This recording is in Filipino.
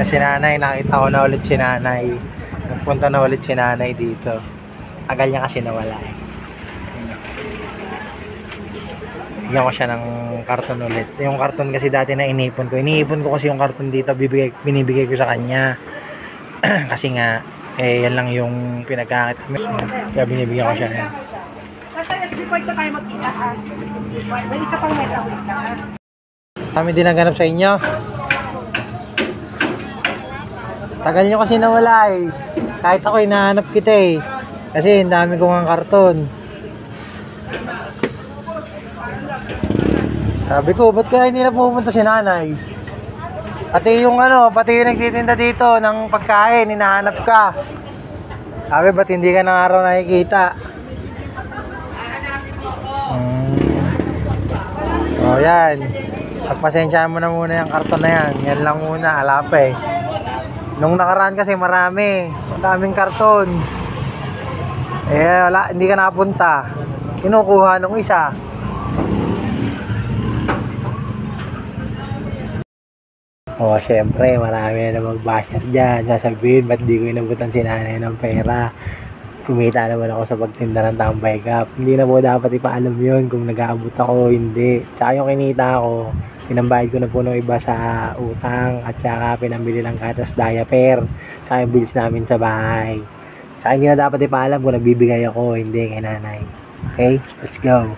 Si nanay, nakita ko na ulit si nanay. Nagpunta na ulit si nanay dito. Tagal niya kasi nawala eh. Bigyan ko siya ng karton ulit. Yung karton kasi dati na inipon ko. Iniipon ko kasi yung karton dito, binibigay ko sa kanya. Kasi nga, eh yan lang yung pinagkakit. Kaya binibigyan ko siya. Nasa SD card na tayo magkita ha. May isa pang mesa ulit ka ha. Kami din naghanap sa inyo. Tagal nyo kasi nawala eh. Kahit ako hinahanap kita eh. Kasi ang dami kong ang karton. Sabi ko, ba't kaya hindi na pupunta si nanay? Pati yung pati yung nagtitinda dito ng pagkain, hinahanap ka. Sabi, ba't hindi ka ng araw nakikita? O yan. Pagpasensyahan mo na muna yung karton na yan. Yan lang muna, ala pa eh. Nung nakaraan kasi marami. Ang daming karton. Eh wala, hindi ka nakapunta. Kinukuha nung isa. O syempre, marami na mag-basher dyan. Sasabihin, ba't di ko inabutan si nanay ng pera? Kumita naman ako sa pagtinda ng tambay cup. Hindi na po dapat ipaalam yun kung nag-aabot ako, hindi. Tsaka yung kinita ko, pinambayad ko na po ng iba sa utang at saka pinambili ng gatas diaper. Tsaka yung bills namin sa bahay. Tsaka hindi na dapat ipaalam kung nagbibigay ako, hindi kay nanay. Okay, let's go.